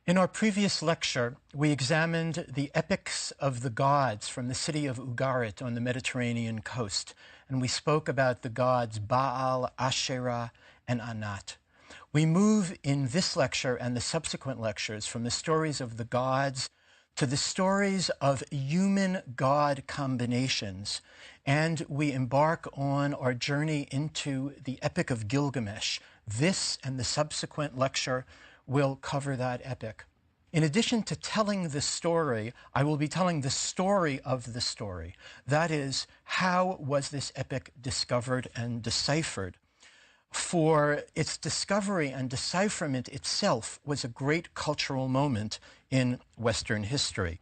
In our previous lecture, we examined the epics of the gods from the city of Ugarit on the Mediterranean coast, and we spoke about the gods Baal, Asherah, and Anat. We move in this lecture and the subsequent lectures from the stories of the gods to the stories of human-god combinations, and we embark on our journey into the Epic of Gilgamesh. This and the subsequent lecture will cover that epic. In addition to telling the story, I will be telling the story of the story. That is, how was this epic discovered and deciphered? For its discovery and decipherment itself was a great cultural moment in Western history.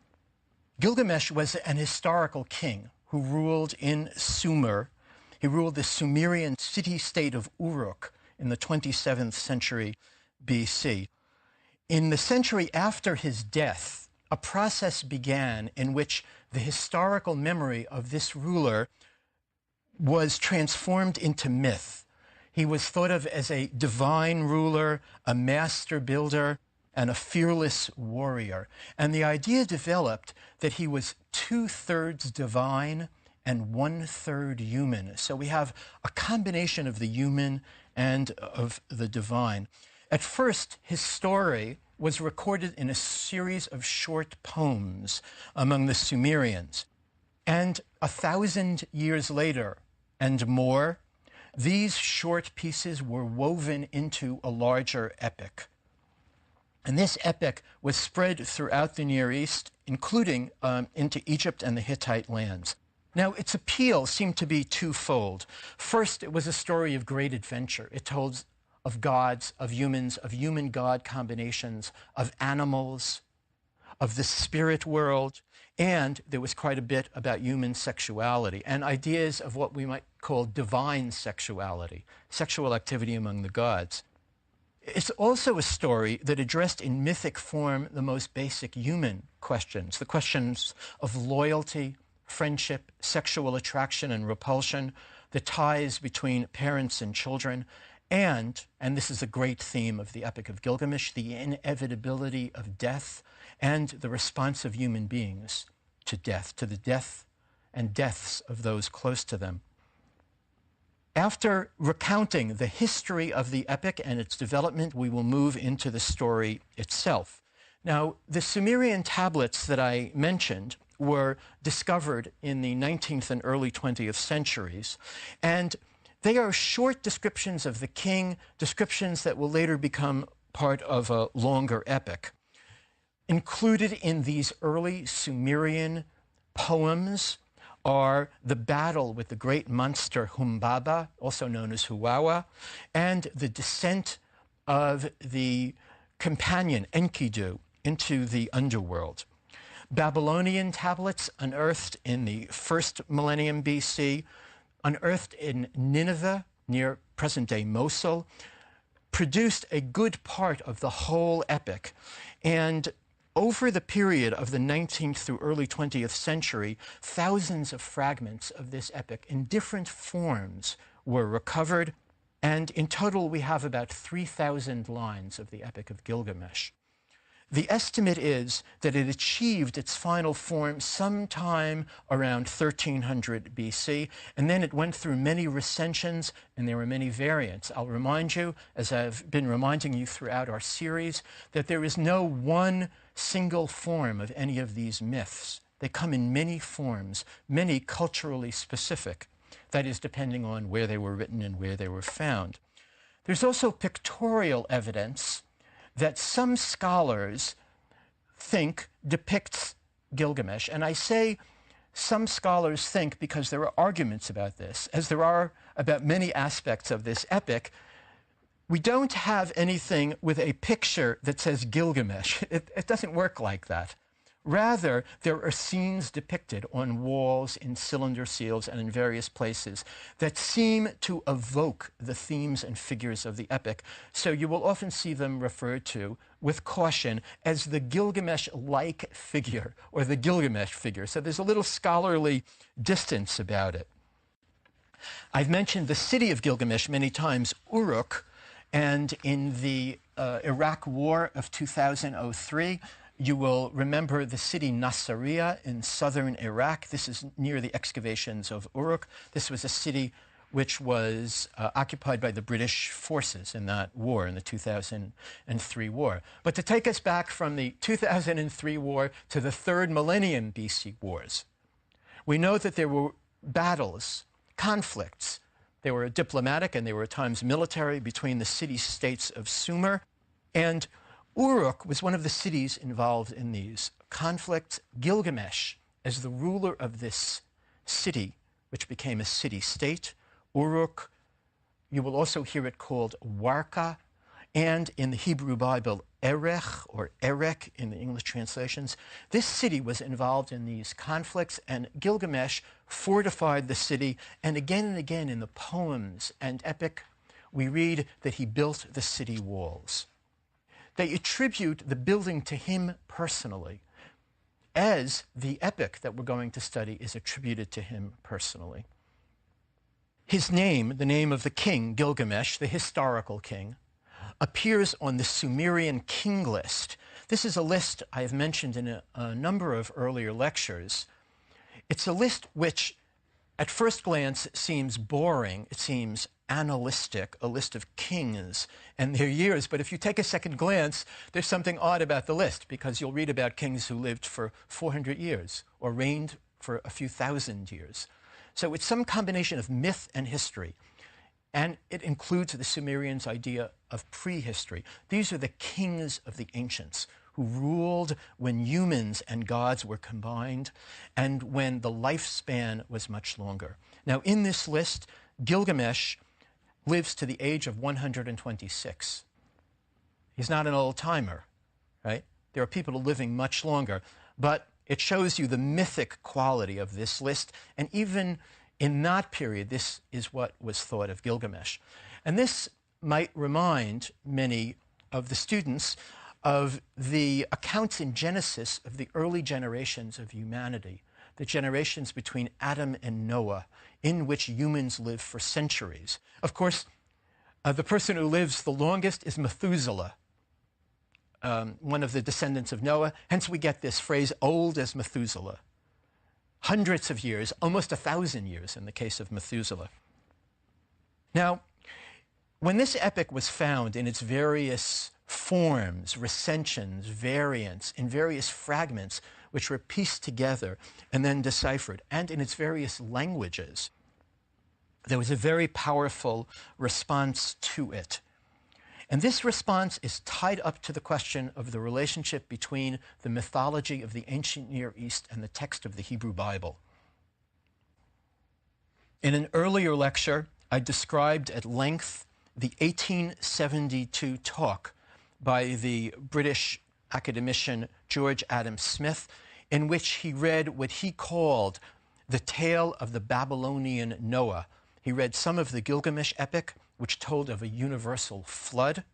Gilgamesh was an historical king who ruled in Sumer. He ruled the Sumerian city-state of Uruk in the 27th century BC. In the century after his death, a process began in which the historical memory of this ruler was transformed into myth. He was thought of as a divine ruler, a master builder, and a fearless warrior. And the idea developed that he was 2/3 divine and 1/3 human. So we have a combination of the human and of the divine. At first, his story was recorded in a series of short poems among the Sumerians. And 1,000 years later and more, these short pieces were woven into a larger epic. And this epic was spread throughout the Near East, including into Egypt and the Hittite lands. Now, its appeal seemed to be twofold. First, it was a story of great adventure. It told of gods, of humans, of human-god combinations, of animals, of the spirit world, and there was quite a bit about human sexuality and ideas of what we might call divine sexuality, sexual activity among the gods. It's also a story that addressed in mythic form the most basic human questions, the questions of loyalty, friendship, sexual attraction and repulsion, the ties between parents and children, and this is a great theme of the Epic of Gilgamesh, the inevitability of death and the response of human beings to death, to the death and deaths of those close to them. After recounting the history of the epic and its development, we will move into the story itself. Now, the Sumerian tablets that I mentioned were discovered in the 19th and early 20th centuries, and they are short descriptions of the king, descriptions that will later become part of a longer epic. Included in these early Sumerian poems are the battle with the great monster Humbaba, also known as Huwawa, and the descent of the companion Enkidu into the underworld. Babylonian tablets unearthed in the first millennium BC, unearthed in Nineveh, near present-day Mosul, produced a good part of the whole epic. And over the period of the 19th through early 20th century, thousands of fragments of this epic in different forms were recovered, and in total we have about 3,000 lines of the Epic of Gilgamesh. The estimate is that it achieved its final form sometime around 1300 BC, and then it went through many recensions, and there were many variants. I'll remind you, as I've been reminding you throughout our series, that there is no one single form of any of these myths. They come in many forms, many culturally specific, that is, depending on where they were written and where they were found. There's also pictorial evidence that some scholars think depicts Gilgamesh. And I say some scholars think because there are arguments about this, as there are about many aspects of this epic. We don't have anything with a picture that says Gilgamesh. It doesn't work like that. Rather, there are scenes depicted on walls, in cylinder seals, and in various places that seem to evoke the themes and figures of the epic. So you will often see them referred to, with caution, as the Gilgamesh-like figure, or the Gilgamesh figure. So there's a little scholarly distance about it. I've mentioned the city of Gilgamesh many times, Uruk, and in the Iraq War of 2003, you will remember the city Nasiriyah in southern Iraq. This is near the excavations of Uruk. This was a city which was occupied by the British forces in that war, in the 2003 war. But to take us back from the 2003 war to the third millennium BC wars, we know that there were battles, conflicts. They were diplomatic and they were at times military between the city-states of Sumer. And Uruk was one of the cities involved in these conflicts. Gilgamesh, as the ruler of this city, which became a city-state, Uruk, you will also hear it called Warka, and in the Hebrew Bible, Erech, or Erech in the English translations. This city was involved in these conflicts, and Gilgamesh fortified the city, and again in the poems and epic, we read that he built the city walls. They attribute the building to him personally, as the epic that we're going to study is attributed to him personally. His name, the name of the king, Gilgamesh, the historical king, appears on the Sumerian king list. This is a list I have mentioned in a number of earlier lectures. It's a list which, at first glance, seems boring. It seems analytic, a list of kings and their years. But if you take a second glance, there's something odd about the list, because you'll read about kings who lived for 400 years or reigned for a few thousand years. So it's some combination of myth and history. And it includes the Sumerians' idea of prehistory. These are the kings of the ancients who ruled when humans and gods were combined and when the lifespan was much longer. Now, in this list, Gilgamesh lives to the age of 126. He's not an old-timer, right? There are people living much longer. But it shows you the mythic quality of this list, and even in that period, this is what was thought of Gilgamesh. And this might remind many of the students of the accounts in Genesis of the early generations of humanity, the generations between Adam and Noah, in which humans lived for centuries. Of course, the person who lives the longest is Methuselah, one of the descendants of Noah. Hence we get this phrase, old as Methuselah. Hundreds of years, almost 1,000 years in the case of Methuselah. Now, when this epic was found in its various forms, recensions, variants, in various fragments, which were pieced together and then deciphered, and in its various languages, there was a very powerful response to it. And this response is tied up to the question of the relationship between the mythology of the ancient Near East and the text of the Hebrew Bible. In an earlier lecture, I described at length the 1872 talk by the British academician George Adam Smith, in which he read what he called the tale of the Babylonian Noah. He read some of the Gilgamesh epic, which told of a universal flood,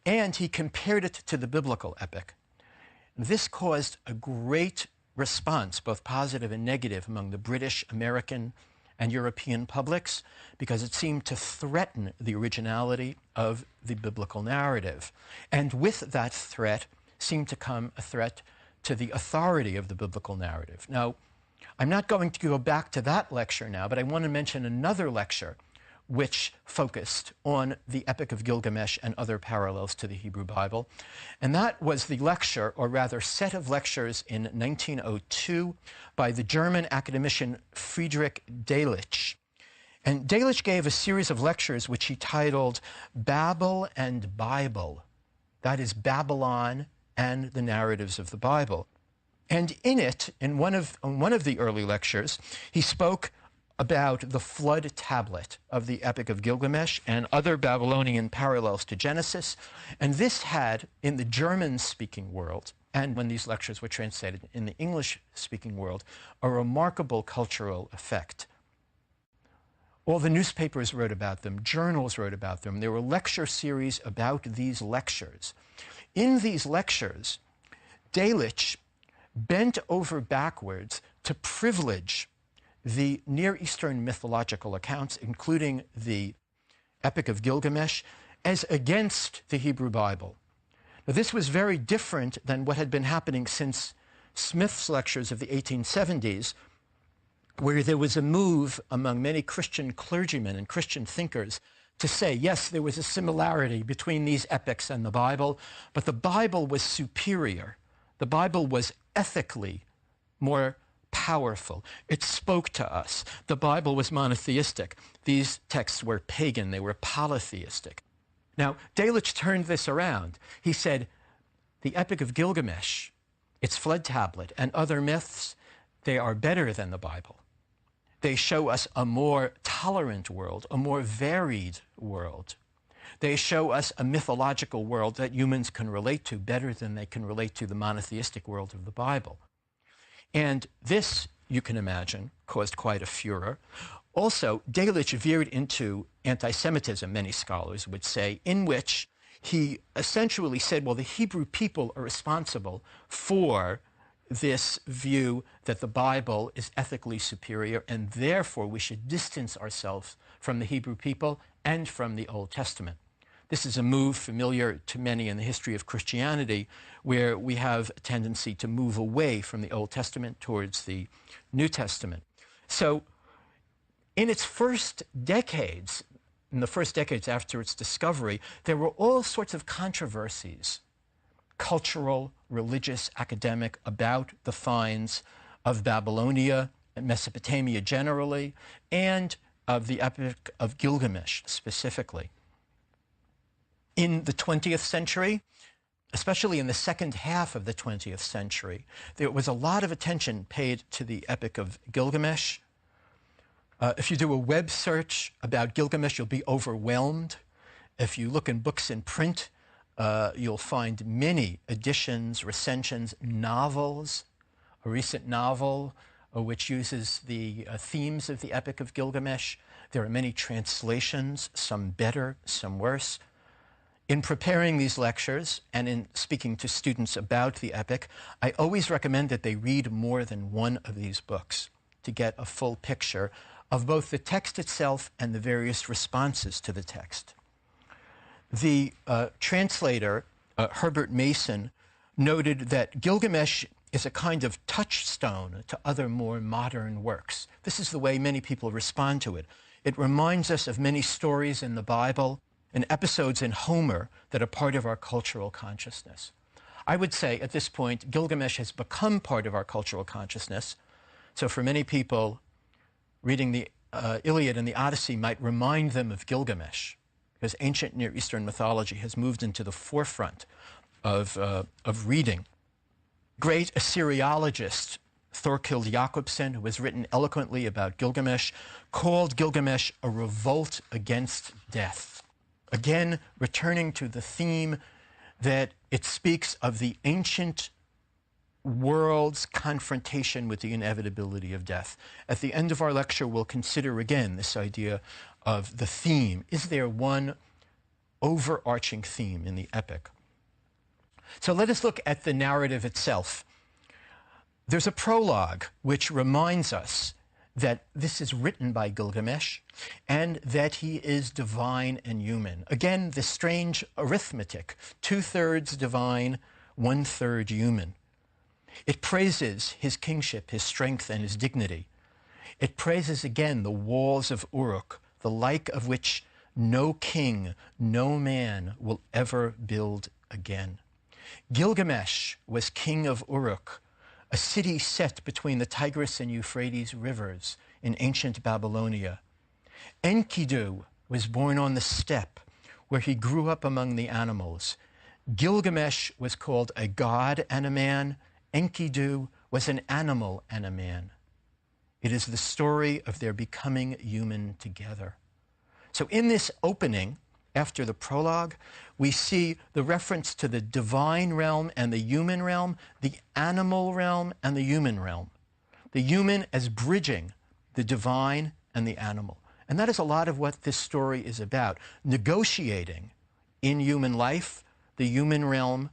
and he compared it to the biblical epic. This caused a great response, both positive and negative, among the British, American, and European publics, because it seemed to threaten the originality of the biblical narrative. And with that threat seemed to come a threat to the authority of the biblical narrative. Now, I'm not going to go back to that lecture now, but I want to mention another lecture which focused on the Epic of Gilgamesh and other parallels to the Hebrew Bible. And that was the lecture, or rather set of lectures in 1902 by the German academician Friedrich Delitzsch. And Delitzsch gave a series of lectures which he titled Babel and Bible. That is, Babylon and the narratives of the Bible. And in it, on one of the early lectures, he spoke about the flood tablet of the Epic of Gilgamesh and other Babylonian parallels to Genesis. And this had, in the German-speaking world, and when these lectures were translated in the English-speaking world, a remarkable cultural effect. All the newspapers wrote about them, journals wrote about them. There were lecture series about these lectures. In these lectures, Delitzsch bent over backwards to privilege the Near Eastern mythological accounts, including the Epic of Gilgamesh, as against the Hebrew Bible. Now, this was very different than what had been happening since Smith's lectures of the 1870s, where there was a move among many Christian clergymen and Christian thinkers to say, yes, there was a similarity between these epics and the Bible, but the Bible was superior. The Bible was ethically more powerful. It spoke to us. The Bible was monotheistic. These texts were pagan. They were polytheistic. Now, Delitzsch turned this around. He said, the Epic of Gilgamesh, its flood tablet, and other myths, they are better than the Bible. They show us a more tolerant world, a more varied world. They show us a mythological world that humans can relate to better than they can relate to the monotheistic world of the Bible. And this, you can imagine, caused quite a furor. Also, Delitzsch veered into anti-Semitism, many scholars would say, in which he essentially said, well, the Hebrew people are responsible for this view that the Bible is ethically superior, and therefore we should distance ourselves from the Hebrew people and from the Old Testament. This is a move familiar to many in the history of Christianity, where we have a tendency to move away from the Old Testament towards the New Testament. So in its first decades, in the first decades after its discovery, there were all sorts of controversies, cultural, religious, academic, about the finds of Babylonia and Mesopotamia generally, and of the Epic of Gilgamesh specifically. In the 20th century, especially in the second half of the 20th century, there was a lot of attention paid to the Epic of Gilgamesh. If you do a web search about Gilgamesh, you'll be overwhelmed. If you look in books in print, you'll find many editions, recensions, novels. A recent novel which uses the themes of the Epic of Gilgamesh. There are many translations, some better, some worse. In preparing these lectures and in speaking to students about the epic, I always recommend that they read more than one of these books to get a full picture of both the text itself and the various responses to the text. The translator, Herbert Mason, noted that Gilgamesh is a kind of touchstone to other more modern works. This is the way many people respond to it. It reminds us of many stories in the Bible and episodes in Homer that are part of our cultural consciousness. I would say at this point, Gilgamesh has become part of our cultural consciousness. So for many people, reading the Iliad and the Odyssey might remind them of Gilgamesh, because ancient Near Eastern mythology has moved into the forefront of reading. Great Assyriologist Thorkild Jakobsen, who has written eloquently about Gilgamesh, called Gilgamesh a revolt against death. Again, returning to the theme that it speaks of the ancient world's confrontation with the inevitability of death. At the end of our lecture, we'll consider again this idea of the theme. Is there one overarching theme in the epic? So let us look at the narrative itself. There's a prologue which reminds us that this is written by Gilgamesh and that he is divine and human. Again, the strange arithmetic, 2/3 divine, 1/3 human. It praises his kingship, his strength, and his dignity. It praises again the walls of Uruk, the like of which no king, no man will ever build again. Gilgamesh was king of Uruk, a city set between the Tigris and Euphrates rivers in ancient Babylonia. Enkidu was born on the steppe, where he grew up among the animals. Gilgamesh was called a god and a man. Enkidu was an animal and a man. It is the story of their becoming human together. So in this opening, after the prologue, we see the reference to the divine realm and the human realm, the animal realm and the human realm. The human as bridging the divine and the animal. And that is a lot of what this story is about, negotiating in human life, the human realm,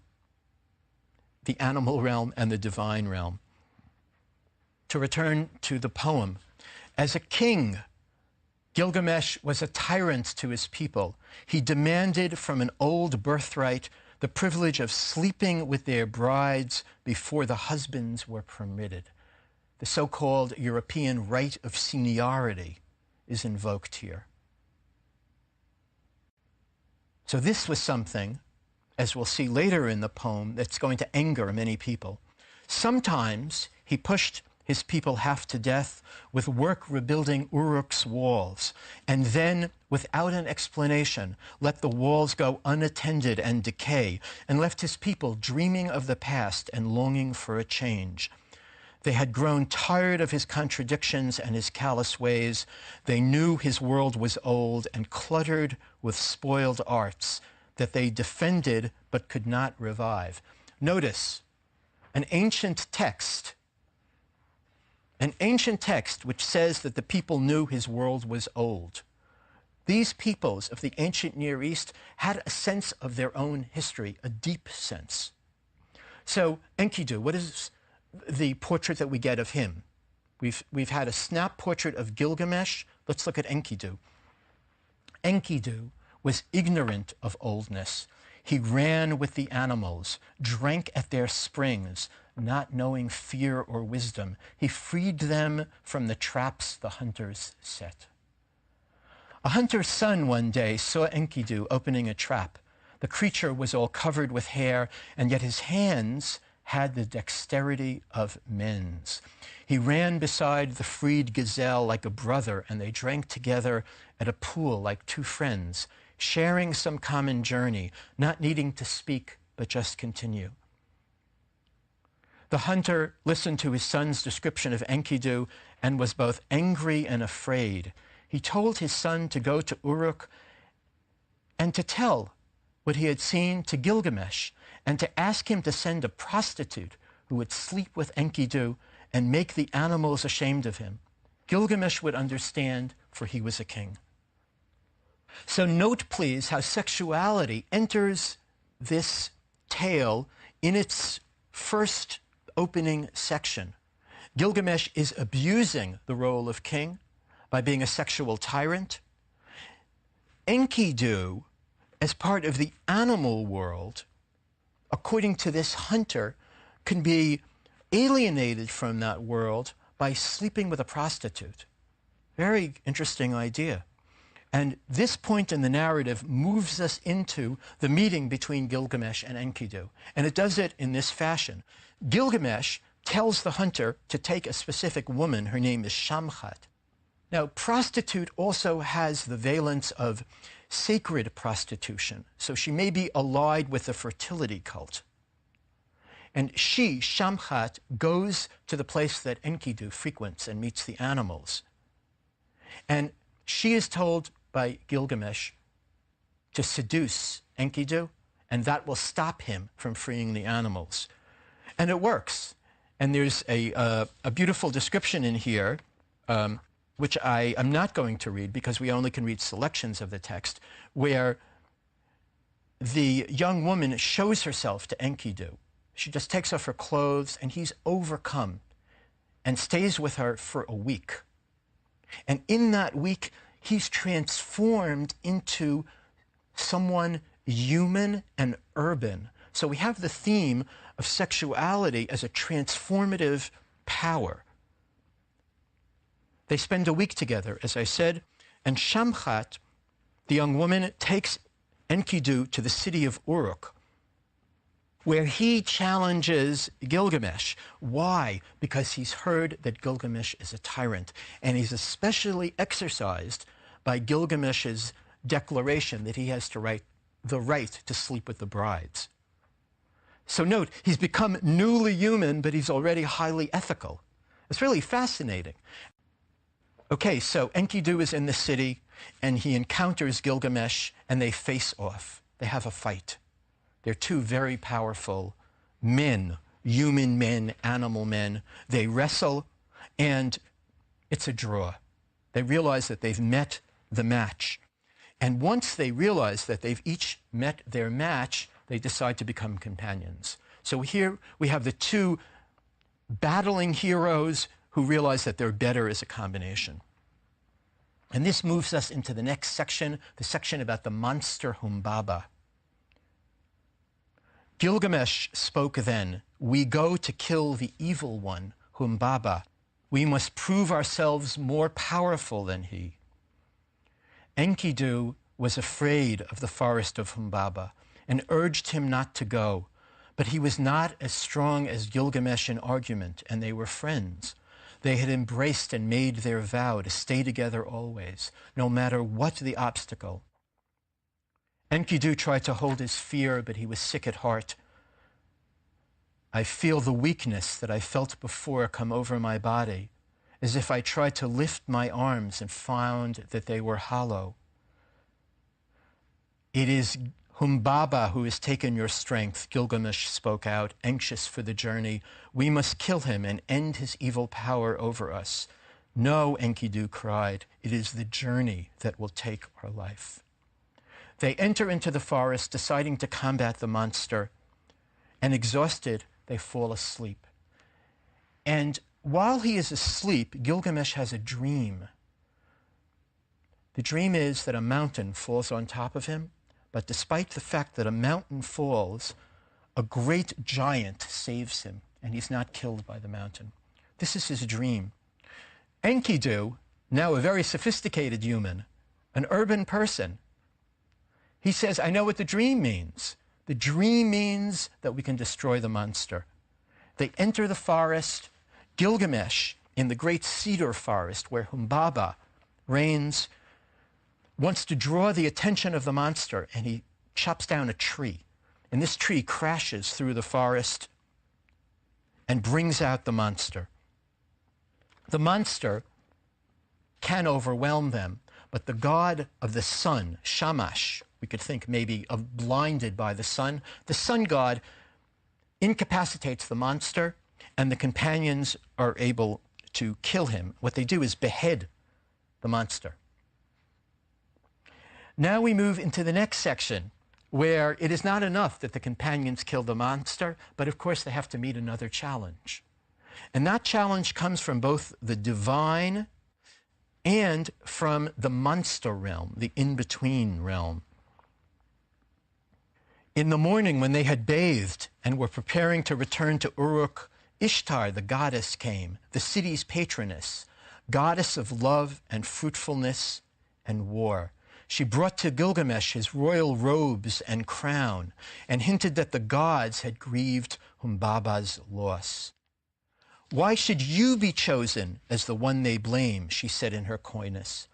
the animal realm, and the divine realm. To return to the poem, as a king, Gilgamesh was a tyrant to his people. He demanded from an old birthright the privilege of sleeping with their brides before the husbands were permitted. The so-called European right of seniority is invoked here. So this was something, as we'll see later in the poem, that's going to anger many people. Sometimes he pushed his people half to death with work rebuilding Uruk's walls, and then, without an explanation, let the walls go unattended and decay, and left his people dreaming of the past and longing for a change. They had grown tired of his contradictions and his callous ways. They knew his world was old and cluttered with spoiled arts that they defended but could not revive. Notice, an ancient text which says that the people knew his world was old. These peoples of the ancient Near East had a sense of their own history, a deep sense. So Enkidu, what is the portrait that we get of him? We've had a snap portrait of Gilgamesh. Let's look at Enkidu. Enkidu was ignorant of oldness. He ran with the animals, drank at their springs, not knowing fear or wisdom. He freed them from the traps the hunters set. A hunter's son one day saw Enkidu opening a trap. The creature was all covered with hair, and yet his hands had the dexterity of men's. He ran beside the freed gazelle like a brother, and they drank together at a pool like two friends, sharing some common journey, not needing to speak, but just continue. The hunter listened to his son's description of Enkidu and was both angry and afraid. He told his son to go to Uruk and to tell what he had seen to Gilgamesh, and to ask him to send a prostitute who would sleep with Enkidu and make the animals ashamed of him. Gilgamesh would understand, for he was a king. So note, please, how sexuality enters this tale in its first opening section. Gilgamesh is abusing the role of king by being a sexual tyrant. Enkidu, as part of the animal world, according to this hunter, can be alienated from that world by sleeping with a prostitute. Very interesting idea. And this point in the narrative moves us into the meeting between Gilgamesh and Enkidu. And it does it in this fashion. Gilgamesh tells the hunter to take a specific woman. Her name is Shamkhat. Now, prostitute also has the valence of sacred prostitution, so she may be allied with the fertility cult. And she, Shamkhat, goes to the place that Enkidu frequents and meets the animals. And she is told by Gilgamesh to seduce Enkidu, and that will stop him from freeing the animals. And it works. And there's a beautiful description in here, which I am not going to read because we only can read selections of the text, where the young woman shows herself to Enkidu. She just takes off her clothes, and he's overcome and stays with her for a week. And in that week, he's transformed into someone human and urban. So we have the theme of sexuality as a transformative power. They spend a week together, as I said, and Shamkhat, the young woman, takes Enkidu to the city of Uruk, where he challenges Gilgamesh. Why? Because he's heard that Gilgamesh is a tyrant, and he's especially exercised by Gilgamesh's declaration that he has the right to sleep with the brides. So note, he's become newly human, but he's already highly ethical. It's really fascinating. Okay, so Enkidu is in the city, and he encounters Gilgamesh, and they face off. They have a fight. They're two very powerful men, human men, animal men. They wrestle, and it's a draw. They realize that they've met the match. And once they realize that they've each met their match, they decide to become companions. So here we have the two battling heroes who realize that they're better as a combination. And this moves us into the next section, the section about the monster Humbaba. Gilgamesh spoke then, "We go to kill the evil one, Humbaba. We must prove ourselves more powerful than he." Enkidu was afraid of the forest of Humbaba and urged him not to go, but he was not as strong as Gilgamesh in argument, and they were friends. They had embraced and made their vow to stay together always, no matter what the obstacle. Enkidu tried to hold his fear, but he was sick at heart. "I feel the weakness that I felt before come over my body, as if I tried to lift my arms and found that they were hollow. It is Humbaba who has taken your strength," Gilgamesh spoke out, anxious for the journey. "We must kill him and end his evil power over us." "No," Enkidu cried, "it is the journey that will take our life." They enter into the forest, deciding to combat the monster, and exhausted, they fall asleep. And while he is asleep, Gilgamesh has a dream. The dream is that a mountain falls on top of him, but despite the fact that a mountain falls, a great giant saves him, and he's not killed by the mountain. This is his dream. Enkidu, now a very sophisticated human, an urban person, he says, "I know what the dream means. The dream means that we can destroy the monster." They enter the forest. Gilgamesh, in the great cedar forest where Humbaba reigns, wants to draw the attention of the monster, and he chops down a tree. And this tree crashes through the forest and brings out the monster. The monster can overwhelm them, but the god of the sun, Shamash, we could think maybe of blinded by the sun god incapacitates the monster, and the companions are able to kill him. What they do is behead the monster. Now we move into the next section, where it is not enough that the companions kill the monster, but of course they have to meet another challenge. And that challenge comes from both the divine and from the monster realm, the in-between realm. In the morning, when they had bathed and were preparing to return to Uruk, Ishtar, the goddess, came, the city's patroness, goddess of love and fruitfulness and war. She brought to Gilgamesh his royal robes and crown, and hinted that the gods had grieved Humbaba's loss. "Why should you be chosen as the one they blame?" she said in her coyness.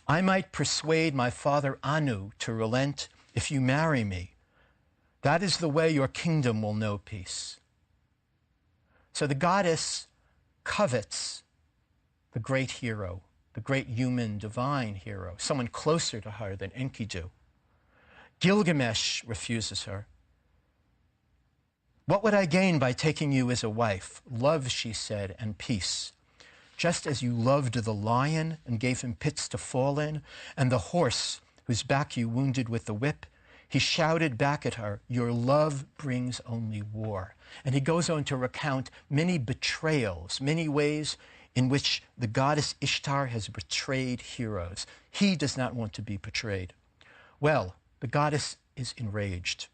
"I might persuade my father Anu to relent if you marry me. That is the way your kingdom will know peace." So the goddess covets the great hero, the great human divine hero, someone closer to her than Enkidu. Gilgamesh refuses her. "What would I gain by taking you as a wife? Love," she said, "and peace. Just as you loved the lion and gave him pits to fall in, and the horse whose back you wounded with the whip." He shouted back at her, "Your love brings only war." And he goes on to recount many betrayals, many ways in which the goddess Ishtar has betrayed heroes. He does not want to be betrayed. Well, the goddess is enraged.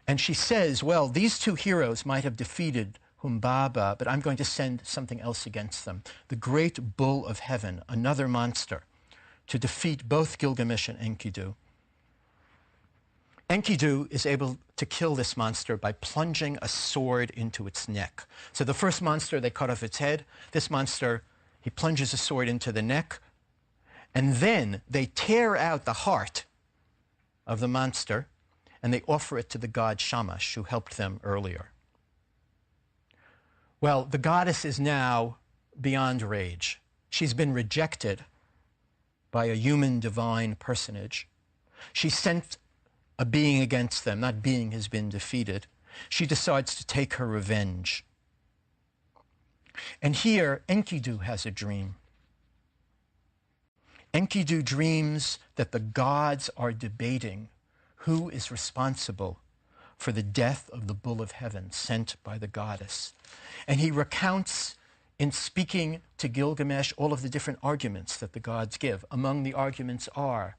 And she says, well, these two heroes might have defeated Humbaba, but I'm going to send something else against them. The great bull of heaven, another monster, to defeat both Gilgamesh and Enkidu. Enkidu is able to kill this monster by plunging a sword into its neck. So the first monster, they cut off its head. This monster, he plunges a sword into the neck. And then they tear out the heart of the monster, and they offer it to the god Shamash, who helped them earlier. Well, the goddess is now beyond rage. She's been rejected by a human divine personage. She sent a being against them. That being has been defeated. She decides to take her revenge. And here, Enkidu has a dream. Enkidu dreams that the gods are debating who is responsible for the death of the bull of heaven sent by the goddess. And he recounts in speaking to Gilgamesh all of the different arguments that the gods give. Among the arguments are,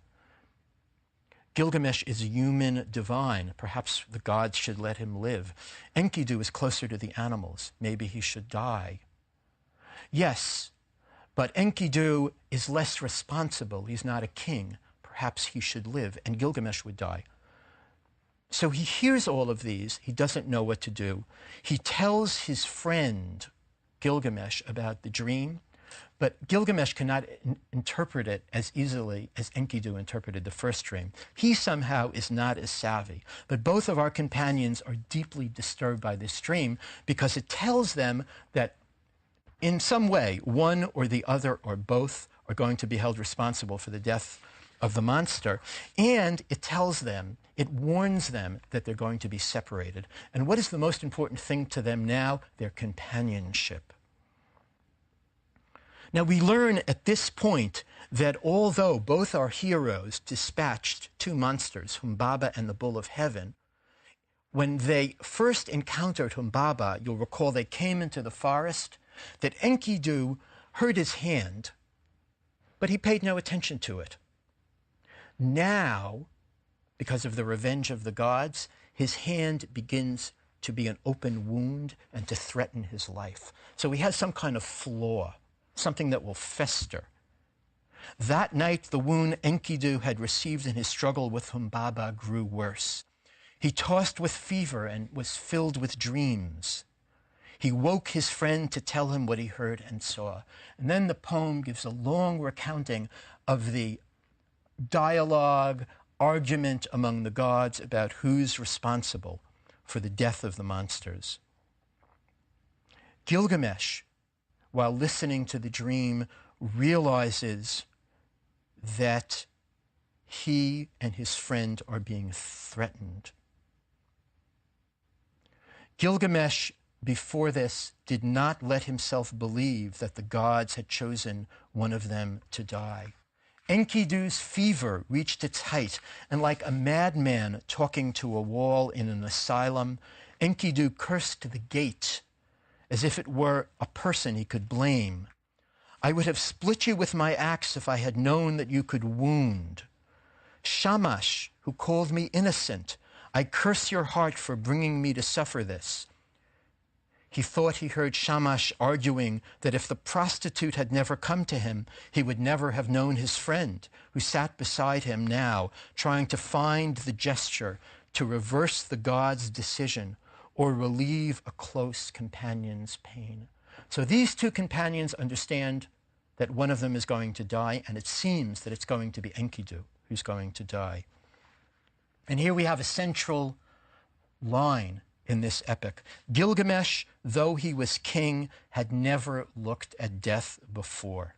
Gilgamesh is a human divine. Perhaps the gods should let him live. Enkidu is closer to the animals. Maybe he should die. Yes, but Enkidu is less responsible. He's not a king. Perhaps he should live, and Gilgamesh would die. So he hears all of these. He doesn't know what to do. He tells his friend Gilgamesh about the dream, but Gilgamesh cannot interpret it as easily as Enkidu interpreted the first dream. He somehow is not as savvy. But both of our companions are deeply disturbed by this dream because it tells them that in some way, one or the other or both are going to be held responsible for the death of the monster. And it tells them, it warns them that they're going to be separated. And what is the most important thing to them now? Their companionship. Now, we learn at this point that although both our heroes dispatched two monsters, Humbaba and the Bull of Heaven, when they first encountered Humbaba, you'll recall they came into the forest, that Enkidu hurt his hand, but he paid no attention to it. Now, because of the revenge of the gods, his hand begins to be an open wound and to threaten his life. So he has some kind of flaw, something that will fester. That night, the wound Enkidu had received in his struggle with Humbaba grew worse. He tossed with fever and was filled with dreams. He woke his friend to tell him what he heard and saw. And then the poem gives a long recounting of the dialogue, argument among the gods about who's responsible for the death of the monsters. Gilgamesh, while listening to the dream, realizes that he and his friend are being threatened. Gilgamesh, before this, did not let himself believe that the gods had chosen one of them to die. Enkidu's fever reached its height, and like a madman talking to a wall in an asylum, Enkidu cursed the gate as if it were a person he could blame. I would have split you with my axe if I had known that you could wound. Shamash, who called me innocent, I curse your heart for bringing me to suffer this. He thought he heard Shamash arguing that if the prostitute had never come to him, he would never have known his friend, who sat beside him now, trying to find the gesture to reverse the god's decision or relieve a close companion's pain. So these two companions understand that one of them is going to die, and it seems that it's going to be Enkidu who's going to die. And here we have a central line in this epic. Gilgamesh, though he was king, had never looked at death before.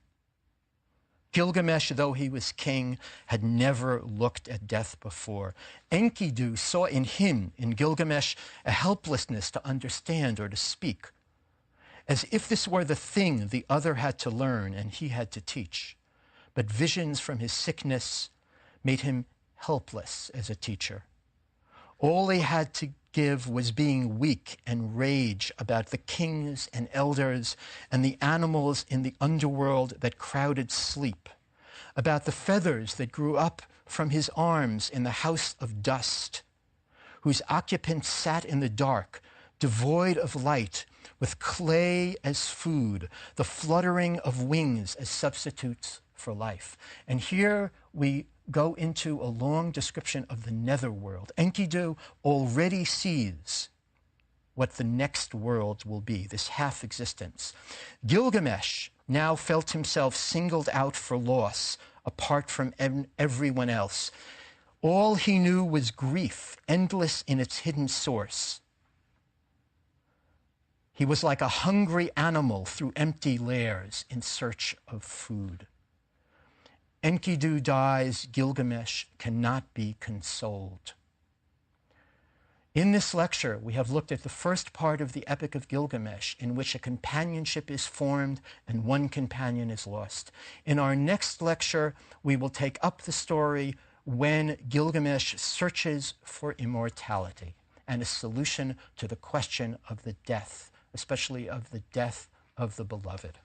Gilgamesh, though he was king, had never looked at death before. Enkidu saw in him, in Gilgamesh, a helplessness to understand or to speak, as if this were the thing the other had to learn and he had to teach. But visions from his sickness made him helpless as a teacher. All he had to give was being weak and rage about the kings and elders and the animals in the underworld that crowded sleep, about the feathers that grew up from his arms in the house of dust, whose occupants sat in the dark, devoid of light, with clay as food, the fluttering of wings as substitutes for life. And here we go into a long description of the netherworld. Enkidu already sees what the next world will be, this half-existence. Gilgamesh now felt himself singled out for loss, apart from everyone else. All he knew was grief, endless in its hidden source. He was like a hungry animal through empty lairs in search of food. Enkidu dies, Gilgamesh cannot be consoled. In this lecture, we have looked at the first part of the Epic of Gilgamesh, in which a companionship is formed and one companion is lost. In our next lecture, we will take up the story when Gilgamesh searches for immortality and a solution to the question of the death, especially of the death of the beloved.